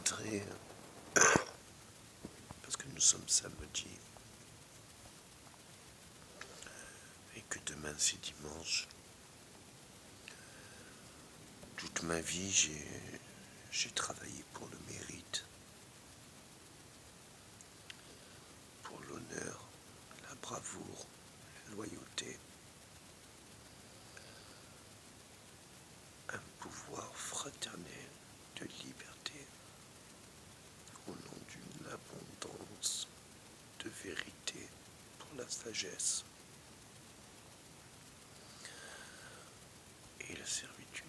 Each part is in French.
rentrer parce que nous sommes samedi et que demain c'est dimanche. Toute ma vie, j'ai travaillé pour le mérite, pour l'honneur, la bravoure, la loyauté, un pouvoir fraternel de liberté au nom d'une abondance de vérité pour la sagesse et la servitude.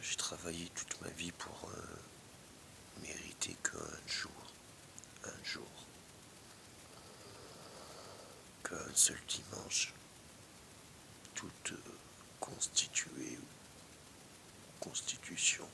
J'ai travaillé toute ma vie pour mériter qu'un jour, qu'un seul dimanche, toute constituée ou constitution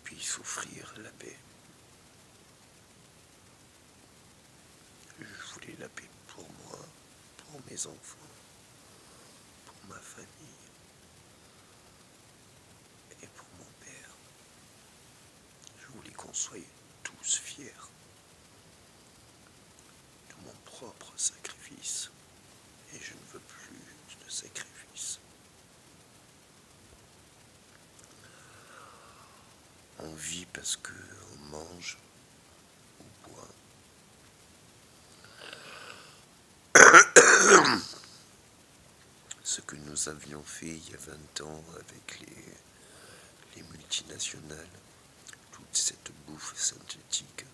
puisse offrir la paix. Je voulais la paix pour moi, pour mes enfants, pour ma famille et pour mon père. Je voulais qu'on soit tous fiers de mon propre sacrifice et je ne veux plus de sacrifice. On vit parce qu'on mange ou boit. Ce que nous avions fait il y a 20 ans avec les multinationales, toute cette bouffe synthétique,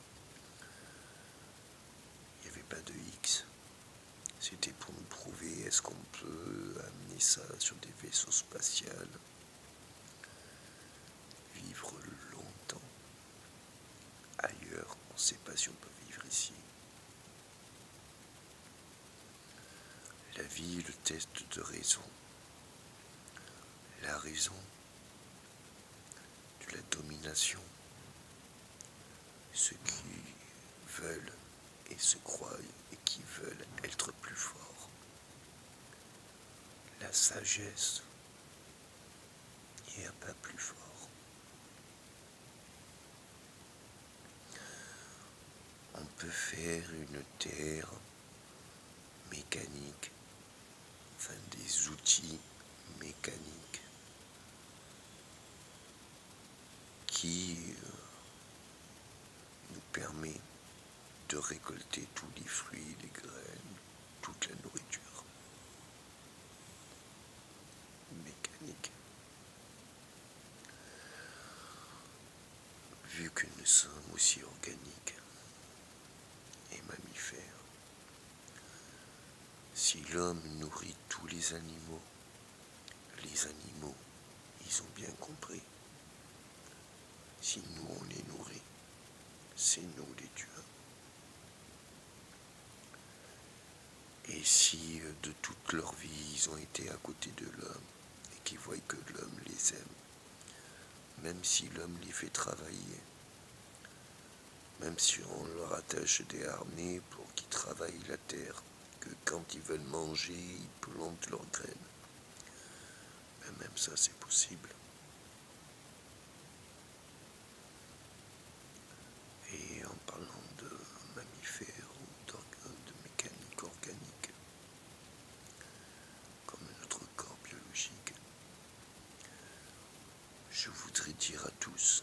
il n'y avait pas de X. C'était pour nous prouver est-ce qu'on peut amener ça sur des vaisseaux spatials, vivre longtemps. Ailleurs, on ne sait pas si on peut vivre ici. La vie est le test de raison. La raison de la domination. Ceux qui veulent et se croient et qui veulent être plus forts. La sagesse et un pas plus fort. On peut faire une terre mécanique, enfin des outils mécaniques qui nous permet de récolter tous les fruits, les graines, toute la nourriture mécanique. Vu que nous sommes aussi organiques et mammifères, si l'homme nourrit tous les animaux, ils ont bien compris. Si nous on les nourrit, c'est nous les dieux. Et si de toute leur vie ils ont été à côté de l'homme et qu'ils voient que l'homme les aime, même si l'homme les fait travailler, même si on leur attache des harnais pour qu'ils travaillent la terre, que quand ils veulent manger, ils plantent leurs graines. Mais même ça, c'est possible. Et en parlant de mammifères ou de mécanique organique, comme notre corps biologique, je voudrais dire à tous,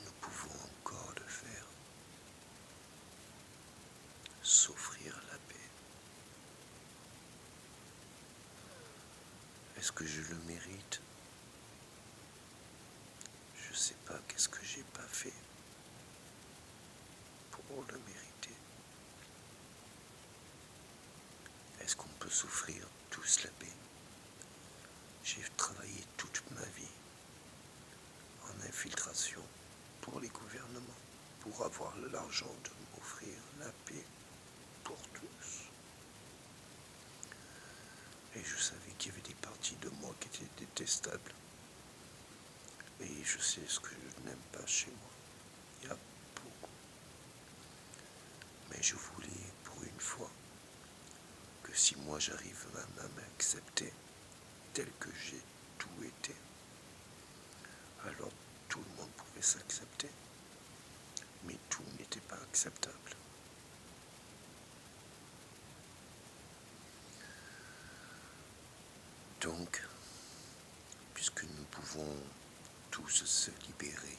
nous pouvons encore le faire, s'offrir la paix. Est-ce que je le mérite? Je ne sais pas qu'est-ce que j'ai pas fait pour le mériter. Est-ce qu'on peut s'offrir tous la paix? J'ai travaillé toute ma vie en infiltration pour les gouvernements, pour avoir l'argent de m'offrir la paix pour tous. Et je savais qu'il y avait des parties de moi qui étaient détestables. Et je sais ce que je n'aime pas chez moi. Il y a beaucoup. Mais je voulais, pour une fois, que si moi j'arrive à m'accepter tel que j'ai tout été, alors tout le monde pouvait s'accepter, mais tout n'était pas acceptable. Donc, puisque nous pouvons tous se libérer,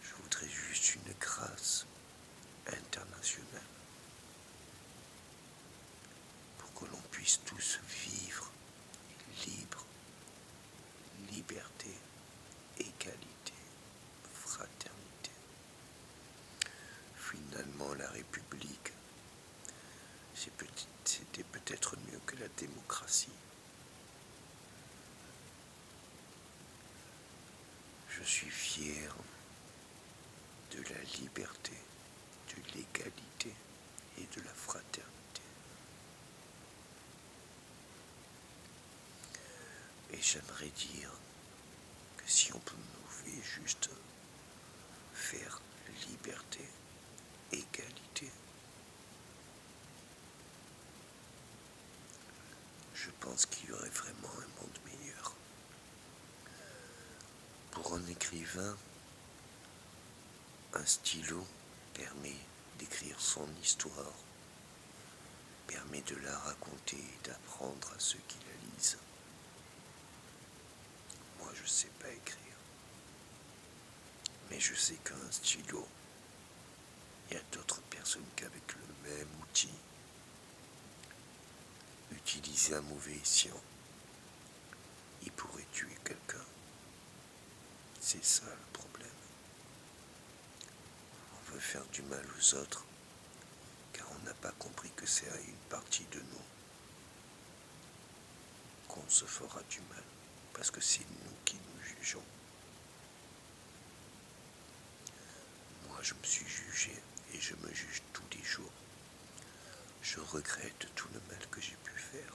je voudrais juste une grâce internationale pour que l'on puisse tous vivre libre, liberté, égalité, fraternité. Finalement, la République, c'était peut-être mieux que la démocratie. Je suis fier de la liberté, de l'égalité et de la fraternité. Et j'aimerais dire que si on pouvait juste faire liberté, égalité, je pense qu'il y aurait vraiment un monde meilleur. Pour un écrivain, un stylo permet d'écrire son histoire, permet de la raconter et d'apprendre à ceux qui la lisent. Moi, je ne sais pas écrire, mais je sais qu'un stylo, il y a d'autres personnes qu'avec le même outil, utiliser un mauvais escient, il pourrait tuer quelqu'un. C'est ça le problème. On veut faire du mal aux autres, car on n'a pas compris que c'est à une partie de nous qu'on se fera du mal, parce que c'est nous qui nous jugeons. Moi, je me suis jugé et je me juge tous les jours. Je regrette tout le mal que j'ai pu faire.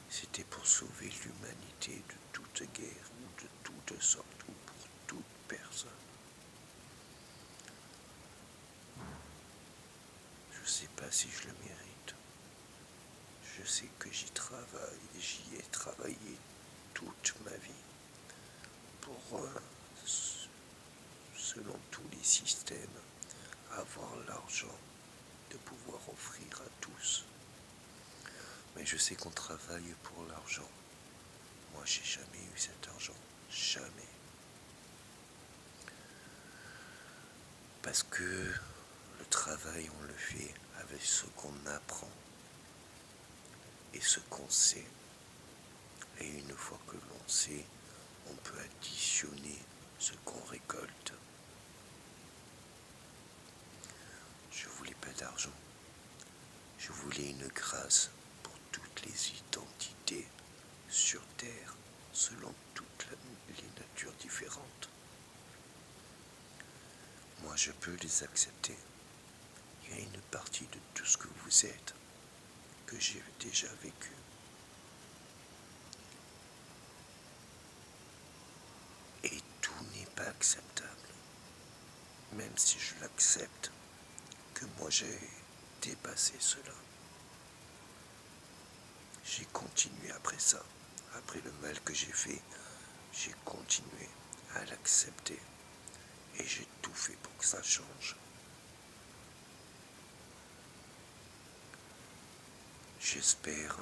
C'était pour sauver l'humanité de toute guerre ou de toute sorte ou pour toute personne. Je ne sais pas si je le mérite. Je sais que j'y ai travaillé toute ma vie pour, selon tous les systèmes, avoir l'argent de pouvoir offrir à tous. Mais je sais qu'on travaille pour l'argent. Moi, j'ai jamais eu cet argent. Jamais. Parce que le travail, on le fait avec ce qu'on apprend et ce qu'on sait. Et une fois que l'on sait, on peut additionner ce qu'on récolte. Je voulais pas d'argent. Je voulais une grâce pour toutes les identités sur Terre, selon toutes les natures différentes. Moi, je peux les accepter. Il y a une partie de tout ce que vous êtes que j'ai déjà vécu. Et tout n'est pas acceptable. Même si je l'accepte, que moi j'ai dépassé cela. J'ai continué après ça. Après le mal que j'ai fait, j'ai continué à l'accepter. Et j'ai tout fait pour que ça change. J'espère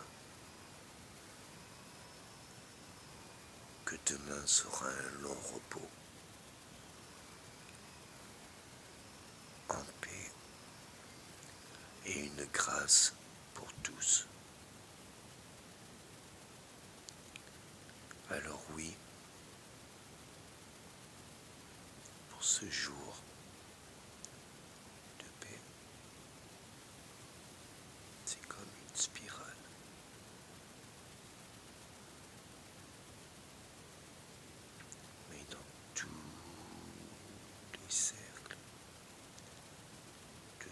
que demain sera un long repos, en paix et une grâce pour tous. Alors oui, pour ce jour de paix, c'est comme une spirale. Mais dans tous les cercles, de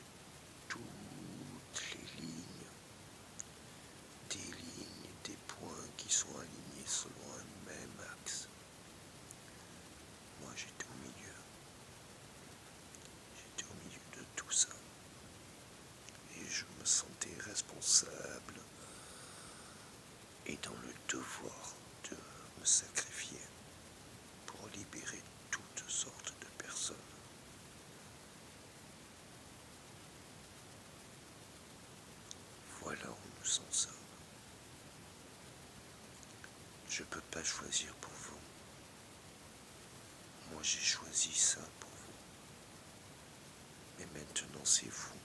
toutes les lignes, des points qui sont alignés selon un même axe. Moi j'étais au milieu de tout ça. responsable et dans le devoir de me sacrifier pour libérer toutes sortes de personnes. Voilà où nous en sommes. Je ne peux pas choisir pour vous. Moi j'ai choisi ça pour vous. Mais maintenant c'est vous